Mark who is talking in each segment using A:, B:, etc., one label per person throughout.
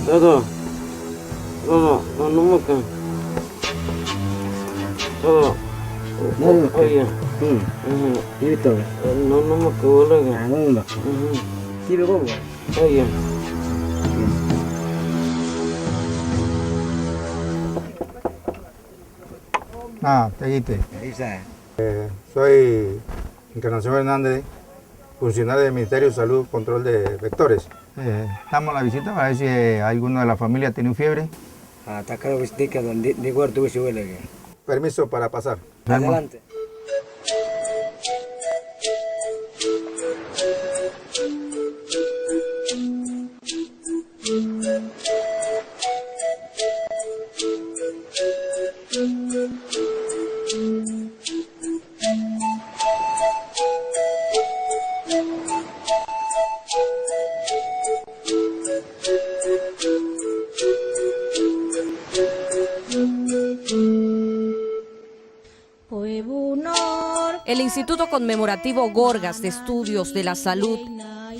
A: Todo. No, no me cae. Todo. Oye.
B: Itu.
A: No me cago lagi.
B: Anu lah. Kira apa?
A: Oye.
C: Te dijiste.
B: Isa.
C: Soy Encarnación Hernández, funcionario del Ministerio de Salud, Control de Vectores. Damos la visita para ver si alguno de la familia tiene fiebre.
B: Tak kalau bistika dan di luar tu sih lagi.
C: Permiso para pasar.
B: Adelante.
D: El Instituto Conmemorativo Gorgas de Estudios de la Salud,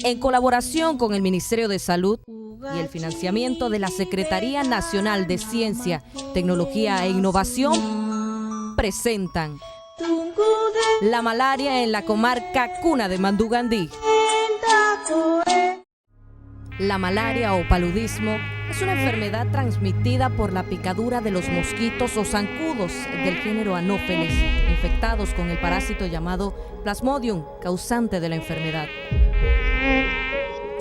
D: en colaboración con el Ministerio de Salud y el financiamiento de la Secretaría Nacional de Ciencia, Tecnología e Innovación, presentan la malaria en la comarca Cuna de Mandugandí. La malaria o paludismo es una enfermedad transmitida por la picadura de los mosquitos o zancudos del género Anopheles, infectados con el parásito llamado Plasmodium, causante de la enfermedad.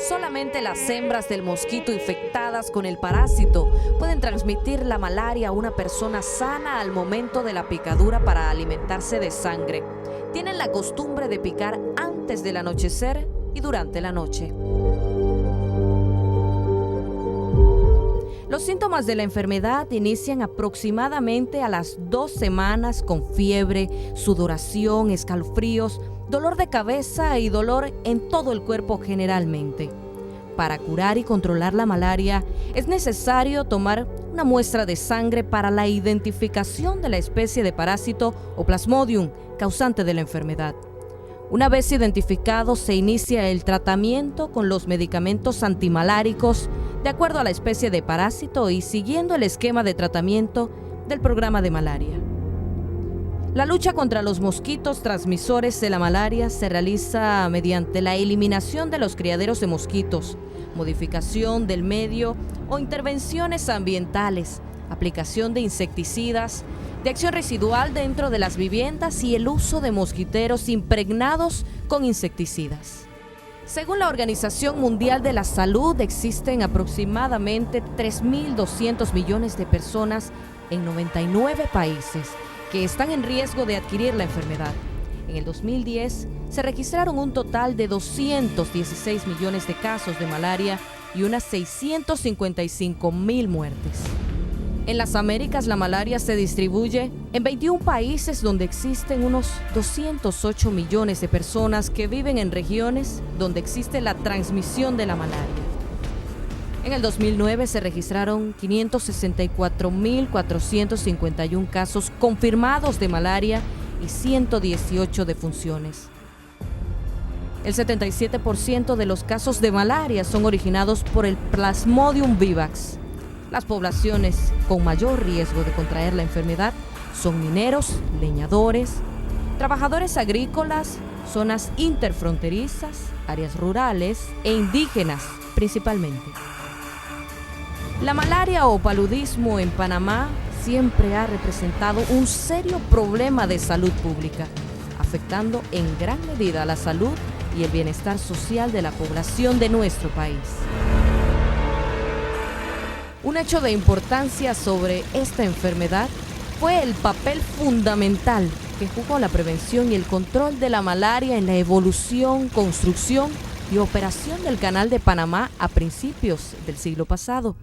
D: Solamente las hembras del mosquito infectadas con el parásito pueden transmitir la malaria a una persona sana al momento de la picadura para alimentarse de sangre. Tienen la costumbre de picar antes del anochecer y durante la noche. Los síntomas de la enfermedad inician aproximadamente a las 2 semanas con fiebre, sudoración, escalofríos, dolor de cabeza y dolor en todo el cuerpo generalmente. Para curar y controlar la malaria es necesario tomar una muestra de sangre para la identificación de la especie de parásito o Plasmodium causante de la enfermedad. Una vez identificado, se inicia el tratamiento con los medicamentos antimaláricos de acuerdo a la especie de parásito y siguiendo el esquema de tratamiento del programa de malaria. La lucha contra los mosquitos transmisores de la malaria se realiza mediante la eliminación de los criaderos de mosquitos, modificación del medio o intervenciones ambientales, aplicación de insecticidas, de acción residual dentro de las viviendas y el uso de mosquiteros impregnados con insecticidas. Según la Organización Mundial de la Salud, existen aproximadamente 3.200 millones de personas en 99 países que están en riesgo de adquirir la enfermedad. En el 2010 se registraron un total de 216 millones de casos de malaria y unas 655.000 muertes. En las Américas, la malaria se distribuye en 21 países donde existen unos 208 millones de personas que viven en regiones donde existe la transmisión de la malaria. En el 2009 se registraron 564.451 casos confirmados de malaria y 118 defunciones. El 77% de los casos de malaria son originados por el Plasmodium vivax. Las poblaciones con mayor riesgo de contraer la enfermedad son mineros, leñadores, trabajadores agrícolas, zonas interfronterizas, áreas rurales e indígenas principalmente. La malaria o paludismo en Panamá siempre ha representado un serio problema de salud pública, afectando en gran medida la salud y el bienestar social de la población de nuestro país. Un hecho de importancia sobre esta enfermedad fue el papel fundamental que jugó la prevención y el control de la malaria en la evolución, construcción y operación del Canal de Panamá a principios del siglo pasado.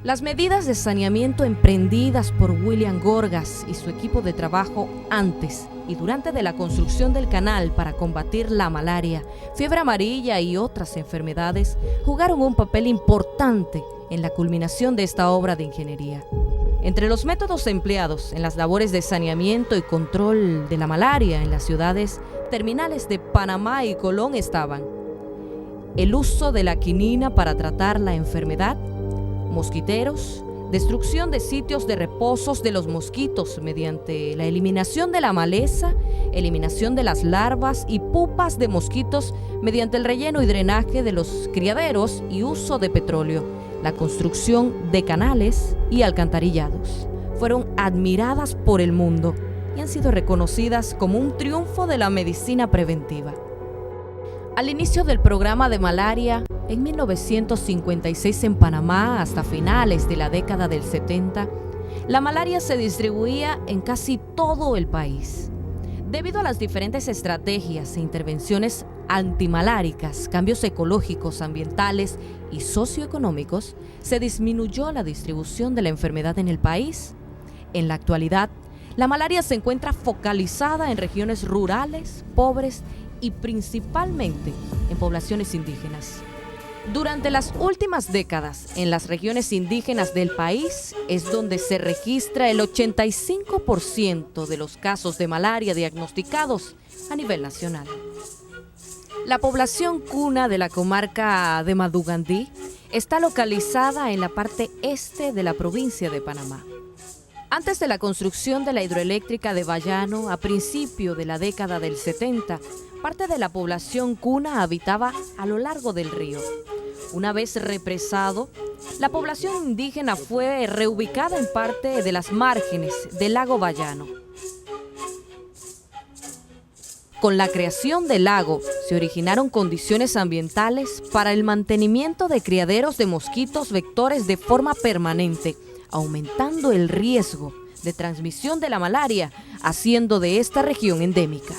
D: Las medidas de saneamiento emprendidas por William Gorgas y su equipo de trabajo antes y durante de la construcción del canal para combatir la malaria, fiebre amarilla y otras enfermedades jugaron un papel importante en la culminación de esta obra de ingeniería. Entre los métodos empleados en las labores de saneamiento y control de la malaria en las ciudades terminales de Panamá y Colón estaban el uso de la quinina para tratar la enfermedad, mosquiteros, destrucción de sitios de reposos de los mosquitos mediante la eliminación de la maleza, eliminación de las larvas y pupas de mosquitos mediante el relleno y drenaje de los criaderos y uso de petróleo, la construcción de canales y alcantarillados. Fueron admiradas por el mundo y han sido reconocidas como un triunfo de la medicina preventiva. Al inicio del programa de malaria, en 1956 en Panamá, hasta finales de la década del 70, la malaria se distribuía en casi todo el país. Debido a las diferentes estrategias e intervenciones antimaláricas, cambios ecológicos, ambientales y socioeconómicos, se disminuyó la distribución de la enfermedad en el país. En la actualidad, la malaria se encuentra focalizada en regiones rurales, pobres y principalmente en poblaciones indígenas. Durante las últimas décadas, en las regiones indígenas del país es donde se registra el 85% de los casos de malaria diagnosticados a nivel nacional. La población cuna de la comarca de Madugandí está localizada en la parte este de la provincia de Panamá. Antes de la construcción de la hidroeléctrica de Bayano, a principio de la década del 70, parte de la población cuna habitaba a lo largo del río. Una vez represado, la población indígena fue reubicada en parte de las márgenes del lago Bayano. Con la creación del lago, se originaron condiciones ambientales para el mantenimiento de criaderos de mosquitos vectores de forma permanente, aumentando el riesgo de transmisión de la malaria, haciendo de esta región endémica.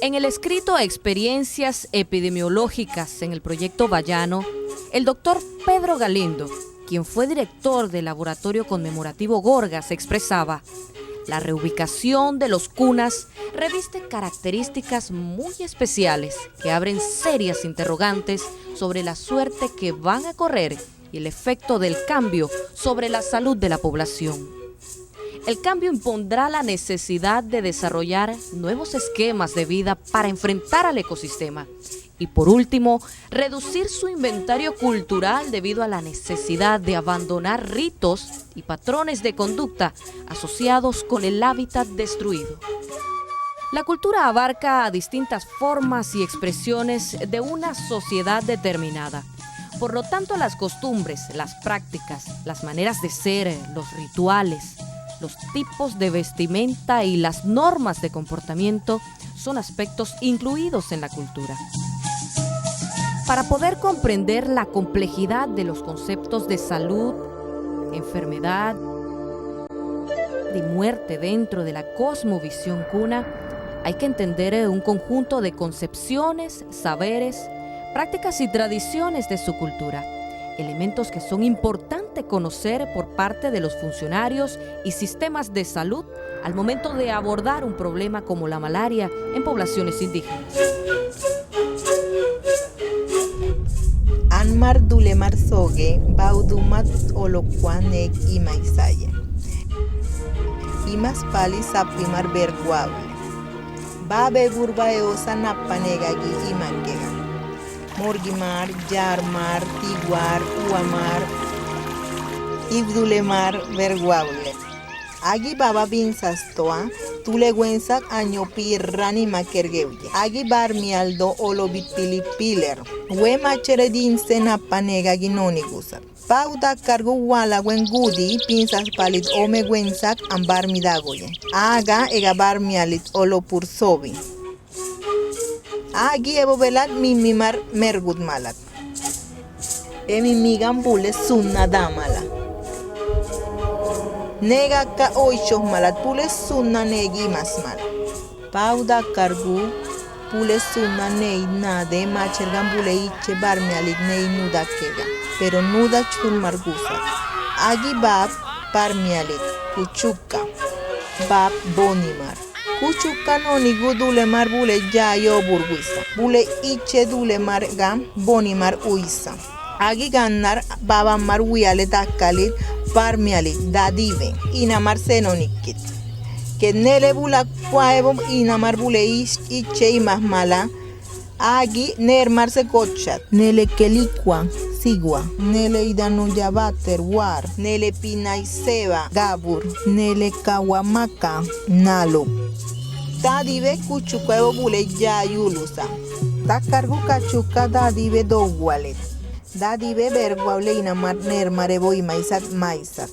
D: En el escrito Experiencias epidemiológicas en el proyecto Bayano, el doctor Pedro Galindo, quien fue director del Laboratorio Conmemorativo Gorgas, expresaba: la reubicación de los cunas reviste características muy especiales que abren serias interrogantes sobre la suerte que van a correr y el efecto del cambio sobre la salud de la población. El cambio impondrá la necesidad de desarrollar nuevos esquemas de vida para enfrentar al ecosistema y, por último, reducir su inventario cultural debido a la necesidad de abandonar ritos y patrones de conducta asociados con el hábitat destruido. La cultura abarca distintas formas y expresiones de una sociedad determinada. Por lo tanto, las costumbres, las prácticas, las maneras de ser, los rituales, los tipos de vestimenta y las normas de comportamiento son aspectos incluidos en la cultura. Para poder comprender la complejidad de los conceptos de salud, enfermedad y muerte dentro de la cosmovisión cuna, hay que entender un conjunto de concepciones, saberes, prácticas y tradiciones de su cultura, elementos que son importantes conocer por parte de los funcionarios y sistemas de salud al momento de abordar un problema como la malaria en poblaciones indígenas.
E: Anmar dulemar soge, baudumat oloquanek y maisaya. Imas pali sapimar berguable. Babe burba eosa napanegagi y mangega. Morgimar, Yarmar, Tiguar, Uamar, Ibdulemar, Verguable. Agi baba binsastoa, tuleguensak añopi rani makergeuye. Agi barmialdo olobit pilipiler. We machere dinse napanega ginoni gusat. Pauda cargo wala wen gudi pinsas palit ome wensak ambar midagoye. Aga ega barmialit olopursobi. Agi ebo velat mimimar mergut malat. Emi migan bule sunna damala. Nega ka oishos malat pule sunna negi mas mal. Pauda kargu pule sunna nei nade machergan bule iche barme alit nei nuda kega. Pero nuda chul margusa. Agi bab barme alit kuchuka. Bab bonimar. Kuchuka no ni gudule mar bule ya yo burguisa. Bule iche dule mar gam bonimar uisa. Agi gannar baba mar wiale dakalit parmialit dadive inamar senonikit. Que nele bula cuaevo inamar bule iche y más mala Agi nermarse kochat, nele kelikwa, sigua, nele idanuyabater war, nele pinaiseba, gabur, nele kawamaka, nalo. Dadive kuchukwebo bule ya yulusa. Takargu kachuka dadive dogwalet. Dadive berguable inamar nermarebo y maizat maizat.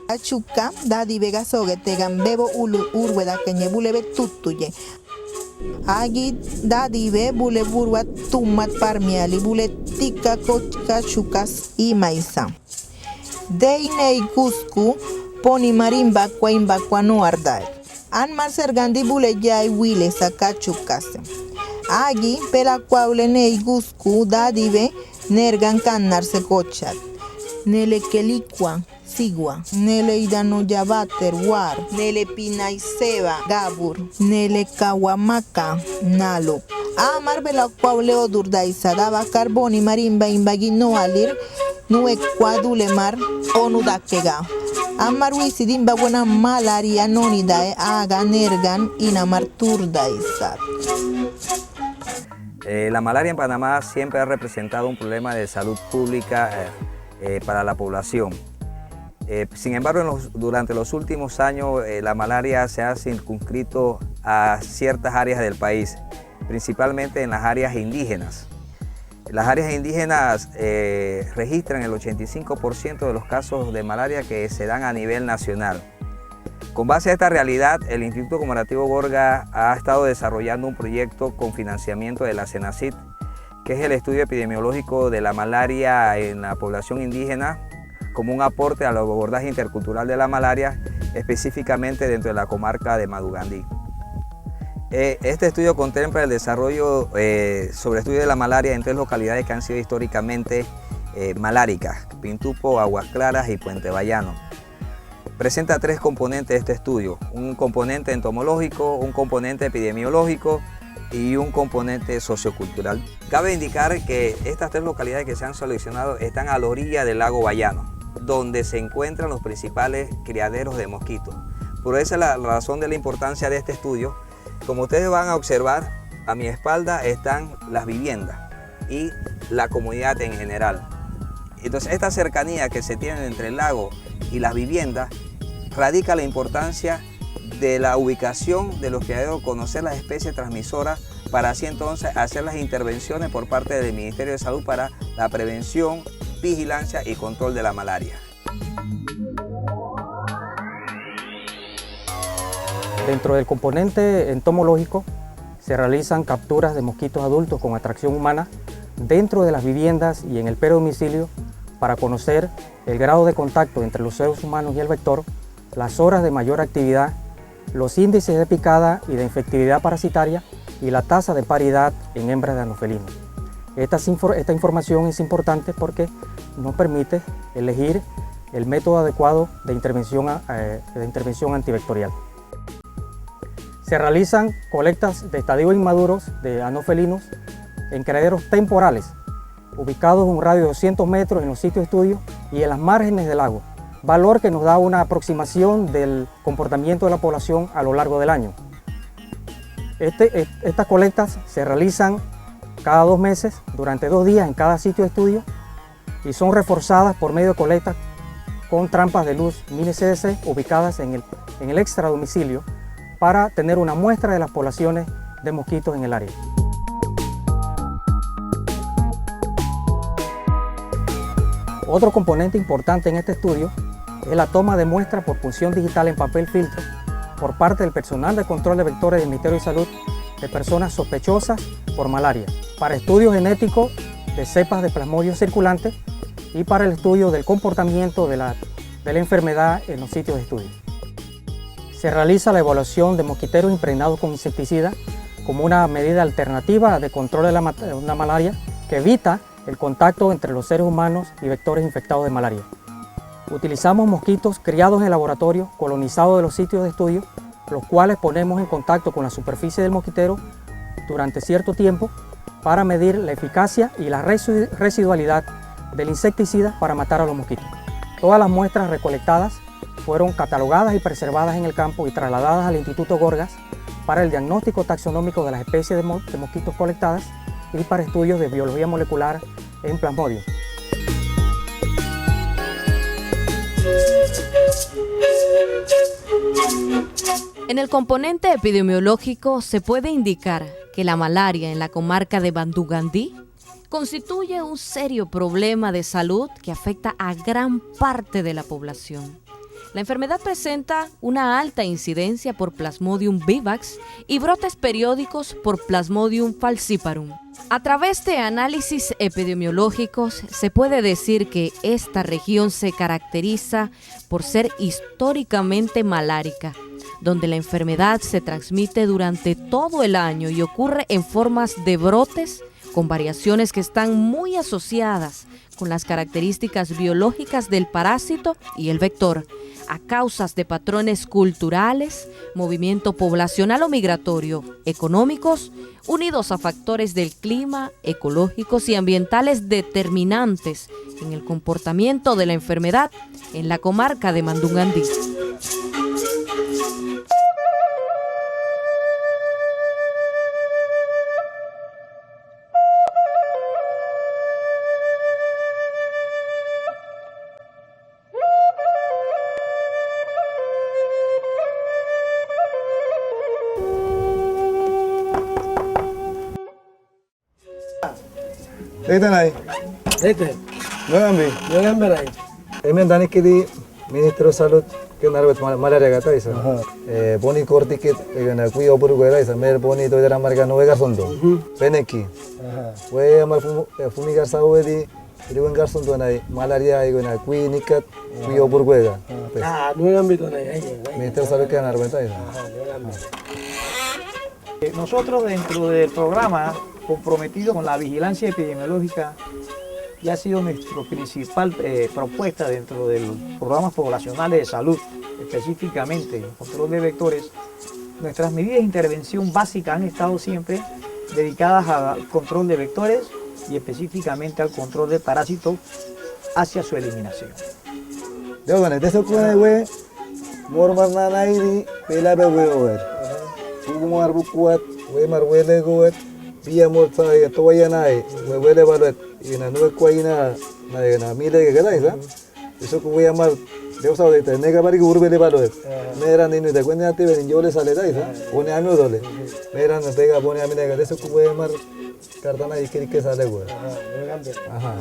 E: Kachuka dadive gasoge tegan bebo ulu urweda kenye bulebe tutuye. Agi dadive bule burwa tumat parmiali bule tika kochka chukas y maiza. Deinei kusku poni marimba kwa no ardai. An marsergandi bule jai wile sakachukase. Agi pela kwaule nei gusku dadive nergan kannarse kochat. Nele kelikwa sigua, nele idanuyabater war, nele pinaiseba gabur, nele kawamaka nalo. Amar bela kwaule odurdaisa daba carboni marimba imbagi no alir, nue kwadulemar onudakega. Amar wisidimba buena malaria nonidae aga nergan inamar turdaisa.
F: La malaria en Panamá siempre ha representado un problema de salud pública para la población. Sin embargo, durante los últimos años la malaria se ha circunscrito a ciertas áreas del país, principalmente en las áreas indígenas. Las áreas indígenas registran el 85% de los casos de malaria que se dan a nivel nacional. Con base a esta realidad, el Instituto Comparativo Gorga ha estado desarrollando un proyecto con financiamiento de la CENACID, que es el estudio epidemiológico de la malaria en la población indígena, como un aporte al abordaje intercultural de la malaria, específicamente dentro de la comarca de Madugandí. Este estudio contempla el desarrollo sobre estudio de la malaria en 3 localidades que han sido históricamente maláricas: Pintupo, Aguas Claras y Puente Bayano. Presenta 3 componentes este estudio: un componente entomológico, un componente epidemiológico y un componente sociocultural. Cabe indicar que estas 3 localidades que se han seleccionado están a la orilla del lago Bayano, donde se encuentran los principales criaderos de mosquitos. Por esa es la razón de la importancia de este estudio. Como ustedes van a observar, a mi espalda están las viviendas y la comunidad en general. Entonces, esta cercanía que se tiene entre el lago y las viviendas radica la importancia de la ubicación de los criaderos, conocer las especies transmisoras, para así entonces hacer las intervenciones por parte del Ministerio de Salud para la prevención, vigilancia y control de la malaria.
G: Dentro del componente entomológico se realizan capturas de mosquitos adultos con atracción humana dentro de las viviendas y en el predomicilio para conocer el grado de contacto entre los seres humanos y el vector, las horas de mayor actividad, los índices de picada y de infectividad parasitaria y la tasa de paridad en hembras de anofelinos. Esta información es importante porque nos permite elegir el método adecuado de intervención antivectorial. Se realizan colectas de estadios inmaduros de anofelinos en criaderos temporales, ubicados en un radio de 200 metros en los sitios de estudio y en las márgenes del lago, valor que nos da una aproximación del comportamiento de la población a lo largo del año. Estas colectas se realizan cada 2 meses, durante 2 días en cada sitio de estudio, y son reforzadas por medio de colectas con trampas de luz mini CDC ubicadas en el extradomicilio para tener una muestra de las poblaciones de mosquitos en el área. Otro componente importante en este estudio es la toma de muestras por punción digital en papel filtro por parte del personal de control de vectores del Ministerio de Salud de personas sospechosas por malaria, para estudios genéticos de cepas de plasmodium circulante y para el estudio del comportamiento de la enfermedad en los sitios de estudio. Se realiza la evaluación de mosquiteros impregnados con insecticida como una medida alternativa de control de una malaria que evita el contacto entre los seres humanos y vectores infectados de malaria. Utilizamos mosquitos criados en el laboratorio, colonizados de los sitios de estudio, los cuales ponemos en contacto con la superficie del mosquitero durante cierto tiempo para medir la eficacia y la residualidad del insecticida para matar a los mosquitos. Todas las muestras recolectadas fueron catalogadas y preservadas en el campo y trasladadas al Instituto Gorgas para el diagnóstico taxonómico de las especies de mosquitos colectadas y para estudios de biología molecular en Plasmodium.
D: En el componente epidemiológico se puede indicar que la malaria en la comarca de Bandungandí constituye un serio problema de salud que afecta a gran parte de la población. La enfermedad presenta una alta incidencia por Plasmodium vivax y brotes periódicos por Plasmodium falciparum. A través de análisis epidemiológicos se puede decir que esta región se caracteriza por ser históricamente malárica, donde la enfermedad se transmite durante todo el año y ocurre en formas de brotes con variaciones que están muy asociadas con las características biológicas del parásito y el vector, a causas de patrones culturales, movimiento poblacional o migratorio, económicos, unidos a factores del clima, ecológicos y ambientales determinantes en el comportamiento de la enfermedad en la comarca de Bandungandí.
C: Detanay,
B: Dete,
C: Nogambi,
B: yo en Beray.
C: Emen Dani Kidi, Ministro de Salud, que narvet malaria gata isa. Boni korti kit, na kui opuru gera isa, mer boni to dera marga no vegar sondo. Peneki. We amar fumigar saudi, riwen gar sondo na malaria na kui nikat, kui opuru gera.
B: No en ámbito de ahí.
C: Ministro de Salud que narvet isa.
H: Nosotros dentro del programa comprometido con la vigilancia epidemiológica ya ha sido nuestra principal propuesta dentro de los programas poblacionales de salud, específicamente el control de vectores. Nuestras medidas de intervención básicas han estado siempre dedicadas al control de vectores y específicamente al control de parásitos hacia su eliminación.
C: Yo bueno, de eso puede we, mormar nanairi, pela bebe over. Como arbuquat, we marwele goet. Via morta ya toya nai, me huele balet y na no cuaina na mile que queda esa. Eso que voy a llamar de usado de tener que para que urbele balet. Me eran ni de cuenta te ven yo le sale da esa. Pone a no dole. Me eran no pega pone a mí de eso que voy a llamar cartana y que sale güey. Ajá.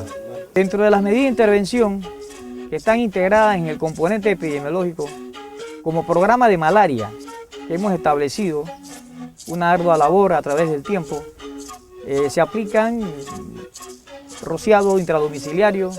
H: Dentro de las medidas de intervención que están integradas en el componente epidemiológico como programa de malaria que hemos establecido una ardua labor a través del tiempo. Se aplican rociado intradomiciliario,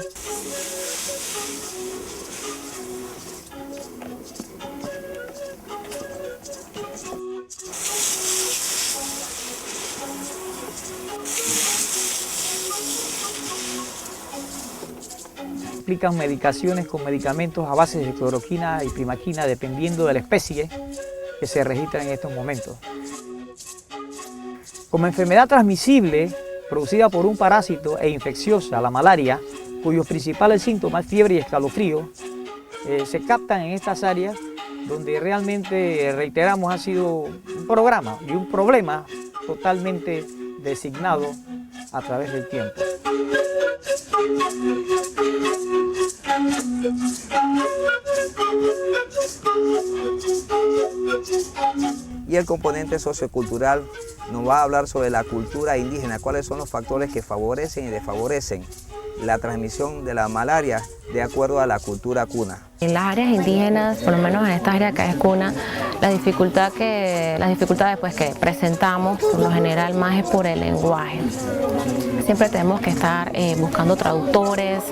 H: aplican medicaciones con medicamentos a base de cloroquina y primaquina dependiendo de la especie que se registra en estos momentos. Como enfermedad transmisible producida por un parásito e infecciosa, la malaria, cuyos principales síntomas, fiebre y escalofrío, se captan en estas áreas donde realmente, reiteramos, ha sido un programa y un problema totalmente designado a través del tiempo.
F: Y el componente sociocultural nos va a hablar sobre la cultura indígena, cuáles son los factores que favorecen y desfavorecen la transmisión de la malaria de acuerdo a la cultura cuna.
I: En las áreas indígenas, por lo menos en esta área que es cuna, las dificultades pues, que presentamos por lo general más es por el lenguaje. Siempre tenemos que estar buscando traductores,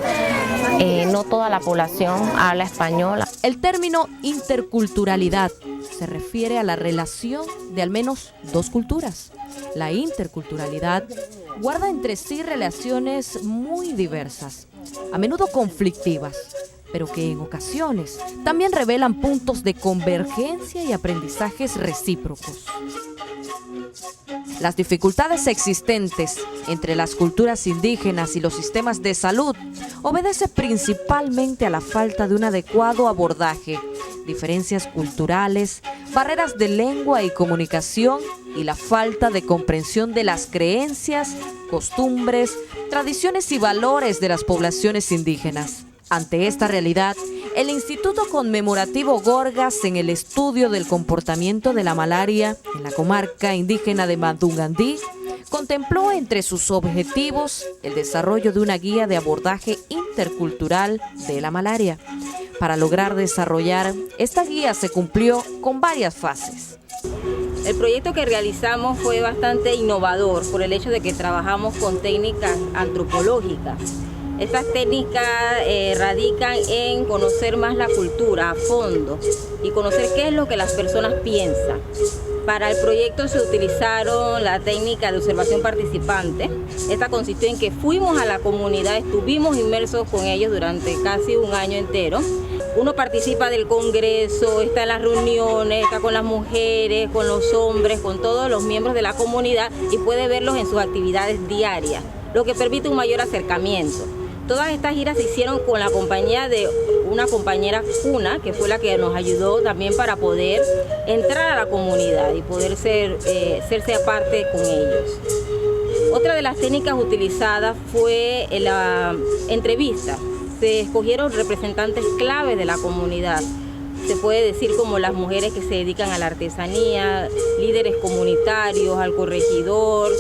I: no toda la población habla español.
D: El término interculturalidad se refiere a la relación de al menos dos culturas. La interculturalidad guarda entre sí relaciones muy diversas, a menudo conflictivas, pero que en ocasiones también revelan puntos de convergencia y aprendizajes recíprocos. Las dificultades existentes entre las culturas indígenas y los sistemas de salud obedecen principalmente a la falta de un adecuado abordaje, diferencias culturales, barreras de lengua y comunicación y la falta de comprensión de las creencias, costumbres, tradiciones y valores de las poblaciones indígenas. Ante esta realidad, el Instituto Conmemorativo Gorgas, en el estudio del comportamiento de la malaria en la comarca indígena de Mandungandí, contempló entre sus objetivos el desarrollo de una guía de abordaje intercultural de la malaria. Para lograr desarrollar esta guía se cumplió con varias fases.
J: El proyecto que realizamos fue bastante innovador por el hecho de que trabajamos con técnicas antropológicas. Estas técnicas radican en conocer más la cultura a fondo y conocer qué es lo que las personas piensan. Para el proyecto se utilizaron la técnica de observación participante. Esta consistió en que fuimos a la comunidad, estuvimos inmersos con ellos durante casi un año entero. Uno participa del congreso, está en las reuniones, está con las mujeres, con los hombres, con todos los miembros de la comunidad y puede verlos en sus actividades diarias, lo que permite un mayor acercamiento. Todas estas giras se hicieron con la compañía de una compañera cuna, que fue la que nos ayudó también para poder entrar a la comunidad y poder serse aparte con ellos. Otra de las técnicas utilizadas fue la entrevista. Se escogieron representantes claves de la comunidad. Se puede decir como las mujeres que se dedican a la artesanía, líderes comunitarios, al corregidor,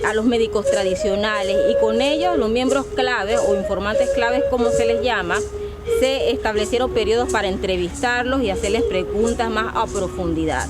J: a los médicos tradicionales, y con ellos los miembros claves o informantes claves, como se les llama, se establecieron periodos para entrevistarlos y hacerles preguntas más a profundidad.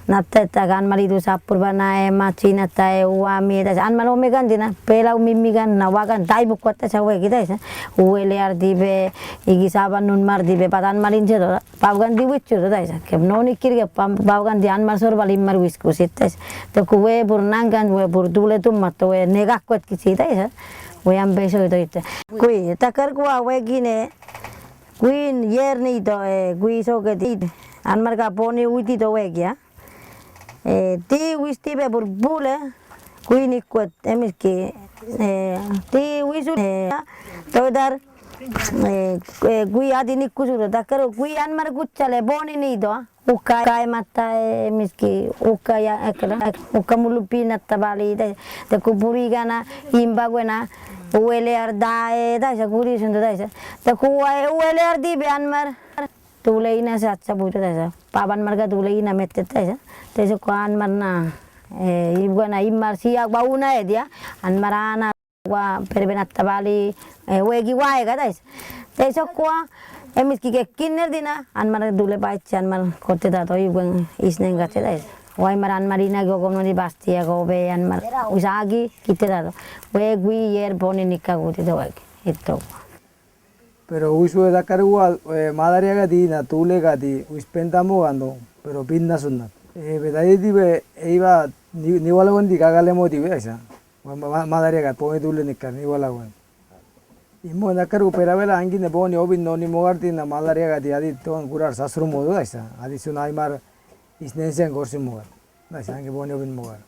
K: Natta kan maridu sapurba machina tae uami das anmal omegan dina pela umimigan nawagan dai bukwata sawe kita isa uele ardibe igi saban nun mar dibe patan malin jero pavgan diwichu da isa ke noni kirge pavgan di anmal sor balim mar wisku sitas to kuwe burnangan we burdule tum mato we negak kwat kisita isa we ambeso itu ite kui takar kwa we gine kuin yerni to kui so ke ti anmar ka poni uti to we ya ti wistibe burbule kuini kwat emiski ti wisu todar kui adini kusuro dakaro kui anmar kuchale boni ni do uka kai mata emiski uka ya ekla uka mulupina tabali de kupuri gana imba gwena uele arda da saguri sundo da ta kuwa uele ardi be anmar tuleina sa acha buto da paban marga tuleina mette ta Teso ko anmar na ibwana immar siya bauna dia anmarana wa perbenat tabali wegi wae gadais teso ko emiski ke kinner dina anmar dule baich anmar kote da to ibwen isnen gate dais wai maran marina go gomni bastia go be anmar usagi kite da wegi yer boni nikka gute do wegi itto
C: pero usu da karwa madaria gadi na tule gadi uspentamo gando pero pinna sunna bedai dibe iba ni wala gondi kagale mo dibe esa madaria ga pone dule nikka ni wala gon imo na karu peravela angi ne boni obin no ni mogarti na madaria ga di adi ton kurar sasru mo do esa adi sunai mar isnensen gorsi mo na esa angi boni obin mogar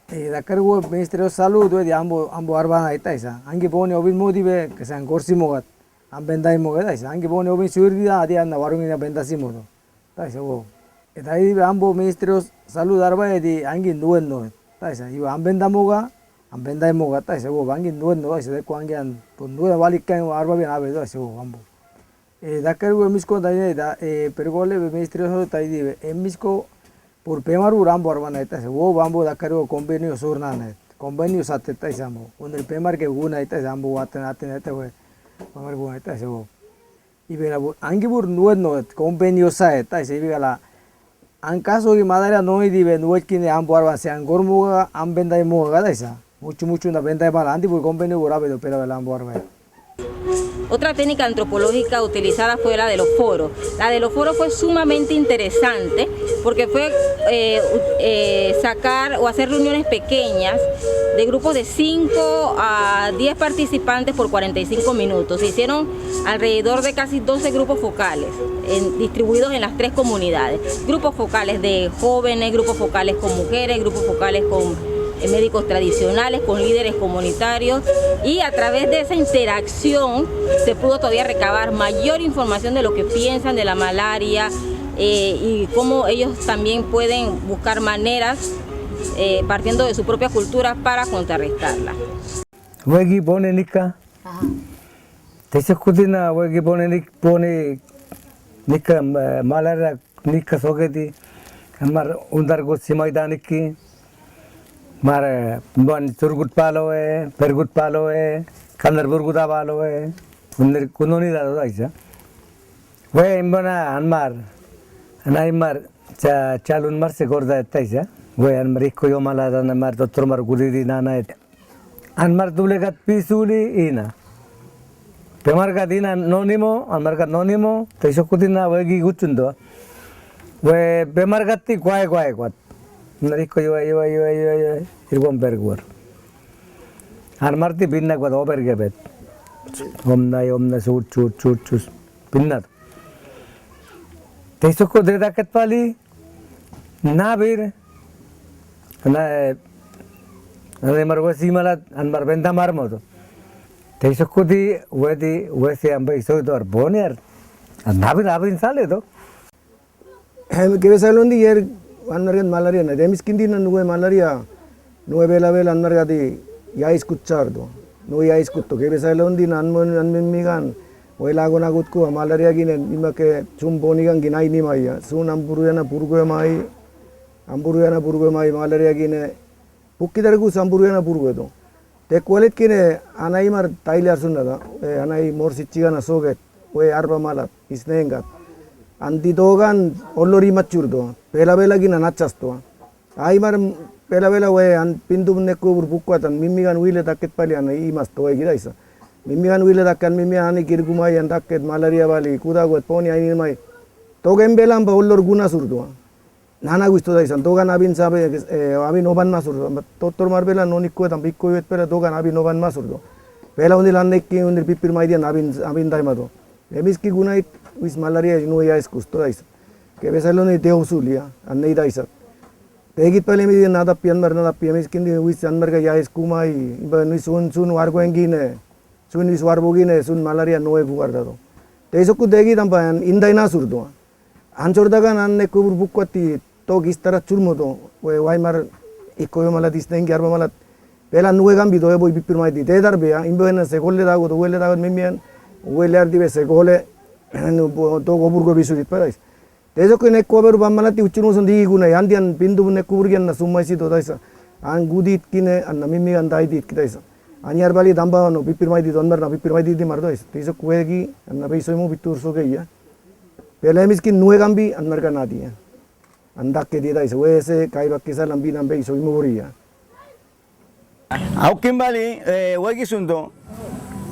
C: da karu ministro salud do di ambo arbana ita esa angi boni obin mo dibe ke san gorsi mogat ambendai mo ga esa angi boni obin surdi adi na warungi na bendasi mo do ta esa wo Tadi ambo ministro salud arba di angin duen no, taisa iba ambenda moga, ambenda moga taisa wo angin duen no taisa de kuangian pun duen balik kan arba bien abe taisa wo ambo. Dakar wo misko tadi da pergole ministro salud tadi di misko por pemaru rambo arba na taisa wo ambo dakar wo convenio surna na convenio satte taisa ambo. Under pemar ke guna taisa ambo waten taisa wo pemar guna taisa wo. Ibera angibur duen no convenio sa taisa ibela Ang kaso di madara no dibe nuet kini ambo arba se angor muga ambenda muga da isa mucho na benda bala anti por convenio burabe do pela ambo arba
J: Otra técnica antropológica utilizada fue la de los foros. La de los foros fue sumamente interesante porque fue sacar o hacer reuniones pequeñas de grupos de 5 a 10 participantes por 45 minutos. Se hicieron alrededor de casi 12 grupos focales distribuidos en las 3 comunidades. Grupos focales de jóvenes, grupos focales con mujeres, grupos focales con médicos tradicionales, con líderes comunitarios, y a través de esa interacción se pudo todavía recabar mayor información de lo que piensan de la malaria y cómo ellos también pueden buscar maneras partiendo de su propia cultura para contrarrestarla.
L: Wegi pone nika. Tesa kudina wegi pone nika malaria nika sogeti amar undar go simaidaniki mar bon turgut palo pergut palo kanar burguda palo undir kunoni da daisa we imbana anmar anaimar chalun mar se gorda taisa we anmar ikko mala da mar doctor mar gudidi nana anmar dulegat pisuli ina pemar gadina nonimo anmar gat nonimo tesa kudina wegi gutundo we bemar gatti kwai kwat Narico yo irgon bergor. Armarti binna kwad obergebet. Omna chut binna. Tesoko de da katpali nabir na marwasi malat anmar benda marmodo. Tesoko di wese ambai so dor boner. Nabir abin sale do.
C: Que salondi yer Anmargan malaria na demis kindina nuwe malaria nuwe bela anmargadi ya escuchardo no ya escuto que besa londi anmen migan o elago na gutku malaria gine imake chum bonigan ginai ni maya sun amburuyana burgo mai malaria gine pukkidar gu samburuyana burgo do te kolet kine anai mar tailar sunada anai mor sichigana soget we arba malat isnengat Anti dogan olori macurdo, pela gina nachasto. Ay mar pela we an pindum neko burbukwatan mimigan wile taket palian imas toy gidaisa. Mimigan wile takan mimian ani kirgumai an taket malaria bali kudagot poni ay mai. Togen belam ba olor guna surdo. Nana gusto daisan dogan abin sabe abin oban masurdo. Totor mar bela no nikko tam bikko wet pela dogan abin oban masurdo. Pela undir lannek undir pipir mai dian abin daimado. Emiski gunait wis malaria no ya es custo daisa que besalo ne te usulia an nei daisa tegit pale mi nada pian mar nada pian miskin di wis an mar ga ya es kumai ba ni sun wargo engine sun wis warbo gine sun malaria no e guardado te eso ku degi tampan indaina surdo an chordaga nan ne kubur bukwati to gistara churmodo we wai mar ikoyo mala disnengi arba mala pela nuwe gambi do e boy bipir mai di te darbe imbe na se golle dago do wele dago mimian wele ardi be se gole to goburgo bisurit padais teso ko ne kober bammalati uchunu sondi guna yandian bindu ne kuburgen na sumaisi do daisa an gudit kine an mimi an daidit kidaisa anyar bali damba no pipir mai di donmer na pipir mai di mar dois teso kuegi an na beiso mu bitur so geya pelemis kin nue gambi an merga nadia andak ke di daisa wese kai bakkisa lambi nam beiso mu boria
M: au kimbali wegi sundo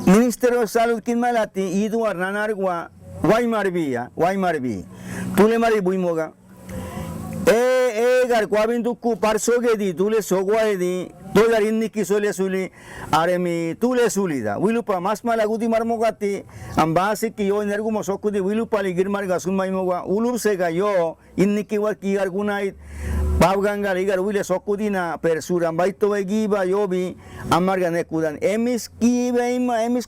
M: Ministerio de Salud kinmalati idu arnanargwa Waimarbi tule mari buimoga gar kwabinduku parsogedi tule sogwaedi dolar inniki sole suli aremi tule sulida wilupa masmala gudi marmogati ambasi ki yo energumo sokudi wilupa ligir marga sunmaimoga ulubsega yo inniki waki argunait Pavganga ligar wile sokudina persura baito begiba yobi amarga nekudan emis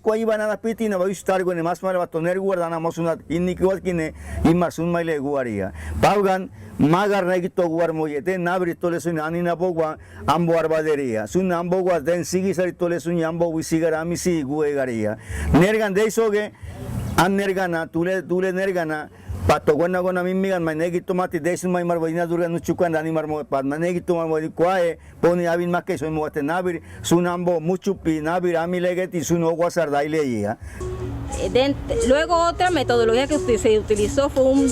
M: kwaiba nada pitina ba istargo ne masmala batoner guardana mosuna inniki wakine imarsun maile guaria Pavgan magar negito guar moyete nabri tole sun anina bogwa ambo arbaderia sun ambo gwa den sigi sari tole sun ambo wisigar amisi guegaria nergan deisoge an nergana tule nergana pato gona mimigan manegi tomati desun mai marboina durga no chukan dani marmo pat manegi tomati kwae poni abin makke so mo te nabir sunambo muchupi nabir amilegeti suno guasar daileya.
J: Luego otra metodología que se utilizó fue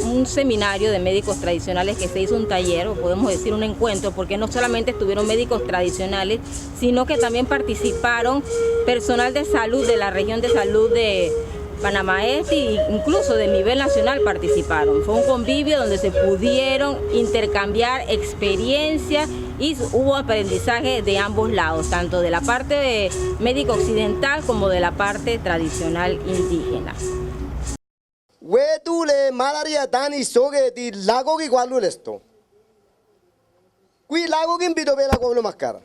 J: un seminario de médicos tradicionales que se hizo un taller, o podemos decir un encuentro, porque no solamente estuvieron médicos tradicionales, sino que también participaron personal de salud de la región de salud de Panamá Este e incluso del nivel nacional participaron. Fue un convivio donde se pudieron intercambiar experiencias y hubo aprendizaje de ambos lados, tanto de la parte de médico occidental como de la parte tradicional indígena.
N: Wedule malaria dani soge di lago ki gualu lesto. Qui lago ki mbito bela gualu makara.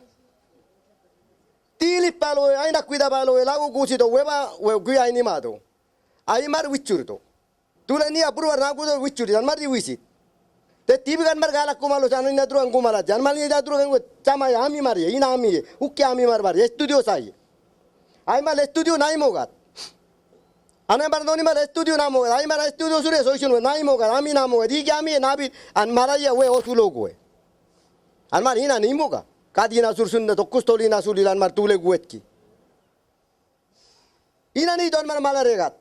N: Tili palo aina cuida palo lago cusito hueva qui aini mato. Ai mar wichurto. Tule ni aprueba na kudo wichuri dan mar di wisit. Te tibi kan mar gala kumalo janu ina tru angumala jan mal ni da tru kan chama ami mari ina ami ukki ami mar mari studio sai. Ai mal studio nai mogat. Ana bardoni mal studio na mogat. Ai mal studio sure solution nai mogat ami na mogat. Di ami na bi an maraya we o tu logo. An mar ina ni mogat. Kadina sursun da tokkustoli na sulilan mar tule guetki. Ina ni don mar malaregat.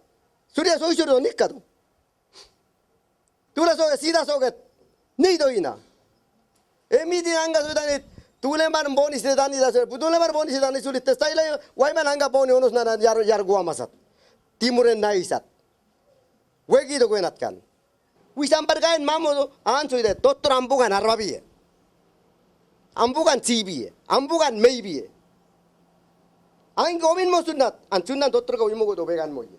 N: Surya solution do nikkato. Tule soge sida soget. Nido ina. Emidi anga sudani tule mar boni sedani da ser. Tule mar boni sedani sulit style waiman anga boni onos na yar guamasat. Timuren naisat. Wegi do gwenat kan. Wisam pergain mamo an suide doctor ambugan arbabi. Ambugan cibi. Ambugan maybe. Ang gomin mo sunat an sunan doctor ko imo do vegan moye.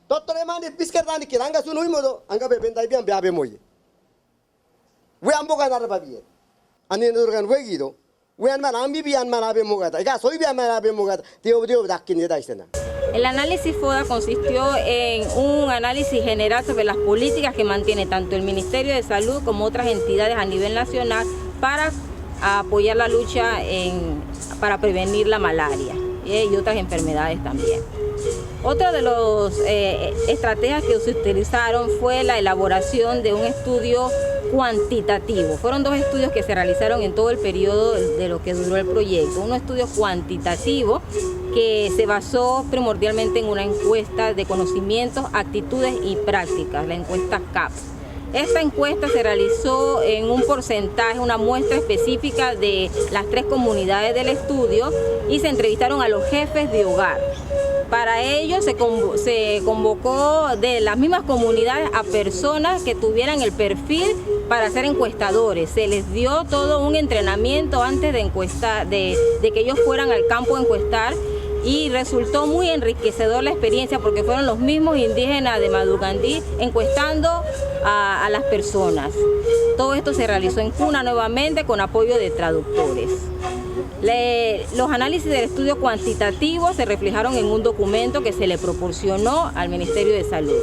N: Doctor emani piskerani kiranga sunu imo do anga be bendai biam biabe moye. We amboga narbabiye. Ani nurgan wegido. We anman ambibi anman abe mogata. Ega soy bi anman abe mogata. Dio dakini da isena.
J: El análisis FODA consistió en un análisis general sobre las políticas que mantiene tanto el Ministerio de Salud como otras entidades a nivel nacional para apoyar la lucha para prevenir la malaria y otras enfermedades también. Otra de las estrategias que se utilizaron fue la elaboración de un estudio cuantitativo. Fueron dos estudios que se realizaron en todo el periodo de lo que duró el proyecto. Un estudio cuantitativo que se basó primordialmente en una encuesta de conocimientos, actitudes y prácticas, la encuesta CAP. Esta encuesta se realizó en un porcentaje, una muestra específica de las 3 comunidades del estudio y se entrevistaron a los jefes de hogar. Para ello se convocó de las mismas comunidades a personas que tuvieran el perfil para ser encuestadores. Se les dio todo un entrenamiento antes de encuestar, de que ellos fueran al campo a encuestar, y resultó muy enriquecedor la experiencia porque fueron los mismos indígenas de Madugandí encuestando a las personas. Todo esto se realizó en Cuna nuevamente con apoyo de traductores. Los análisis del estudio cuantitativo se reflejaron en un documento que se le proporcionó al Ministerio de Salud.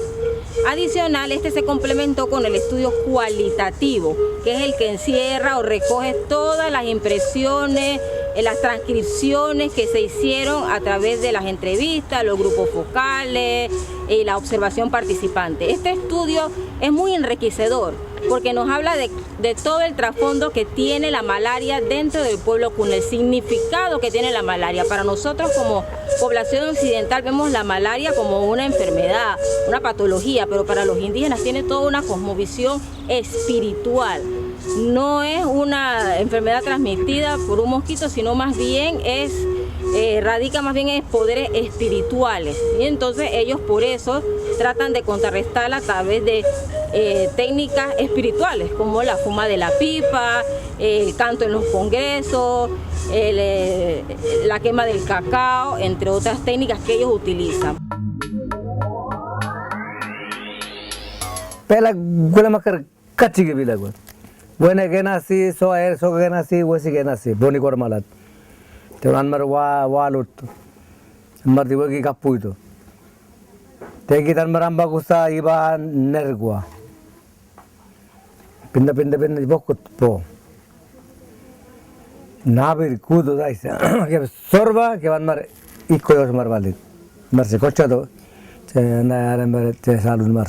J: Adicional, este se complementó con el estudio cualitativo, que es el que encierra o recoge todas las impresiones, las transcripciones que se hicieron a través de las entrevistas, los grupos focales y la observación participante. Este estudio es muy enriquecedor porque nos habla de todo el trasfondo que tiene la malaria dentro del pueblo Cuna, el significado que tiene la malaria. Para nosotros como población occidental vemos la malaria como una enfermedad, una patología, pero para los indígenas tiene toda una cosmovisión espiritual. No es una enfermedad transmitida por un mosquito, sino más bien radica más bien en poderes espirituales. Y entonces ellos por eso tratan de contrarrestarla a través de técnicas espirituales, como la fuma de la pipa, el canto en los congresos, la quema del cacao, entre otras técnicas que ellos utilizan.
L: Pela gula makar kachi ke bila gua. Buena genasi so air so genasi wesi genasi boni kormalat. Tewan mar walut. Mar diwagi kapu itu. Tegi tan maramba gusa iba nergua. Pinda bokut po. Nabir kudo daisa. Que sorba que van mar ikoyos mar balit. Mar se cochado. Na mar te salun mar.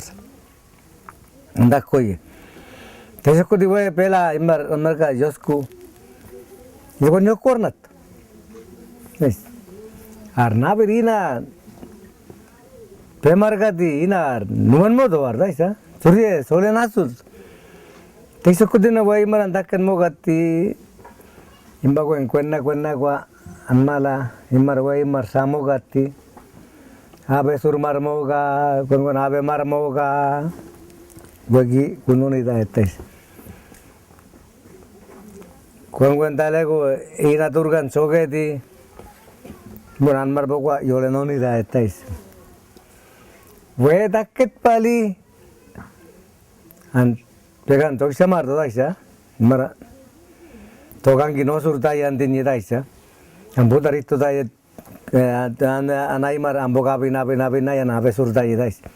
L: Ndak koye. Tese ko diwe pela mar ka josku. Ibo nyokornat. Yes. Arna berina Pemargati ina numan modo var daisa Surya solen asul. Tisa kudina wa imaran takkan mogati imbago encuenna kwa anmala imar wa imar samogati abe surmar moga kon abe mar moga bagi kununi da etais kon talego ira turgan sogeti bon anmar bogwa yolenoni da etais we takket pali an pegan tok samar da isa mara togan gino surtai antini da isa ambo darito da anaimar ambo kabina ya nave surtai da isa.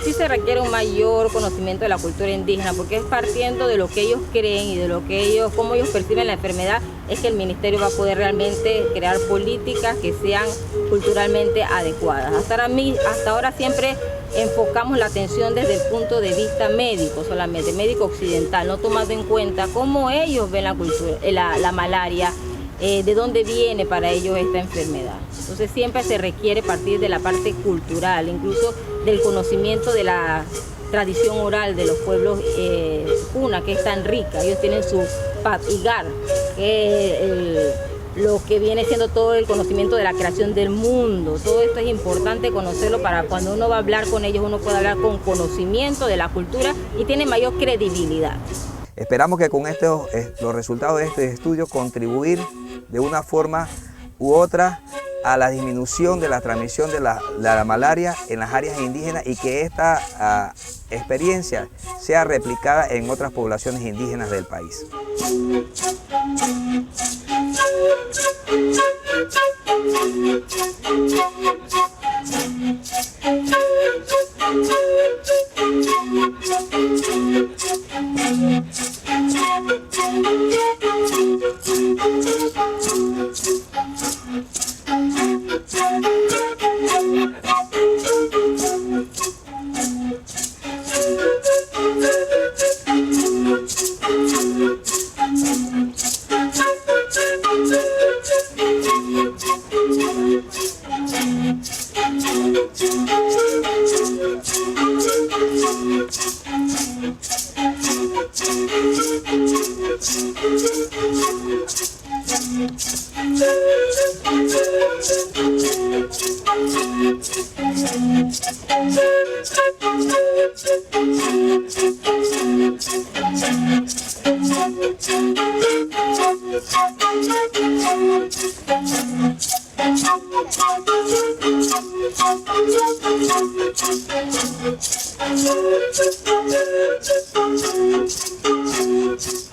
J: Sí se requiere un mayor conocimiento de la cultura indígena, porque es partiendo de lo que ellos creen y de lo que ellos, cómo ellos perciben la enfermedad, es que el ministerio va a poder realmente crear políticas que sean culturalmente adecuadas. Hasta ahora siempre enfocamos la atención desde el punto de vista médico, solamente médico occidental, no tomando en cuenta cómo ellos ven la cultura, la malaria, de dónde viene para ellos esta enfermedad. Entonces siempre se requiere partir de la parte cultural, incluso del conocimiento de la tradición oral de los pueblos Puna, que es tan rica. Ellos tienen su Papigar, que es lo que viene siendo todo el conocimiento de la creación del mundo. Todo esto es importante conocerlo para cuando uno va a hablar con ellos, uno pueda hablar con conocimiento de la cultura y tiene mayor credibilidad.
F: Esperamos que con los resultados de este estudio contribuir de una forma u otra a la disminución de la transmisión de la malaria en las áreas indígenas y que esta experiencia sea replicada en otras poblaciones indígenas del país.
O: Thank you.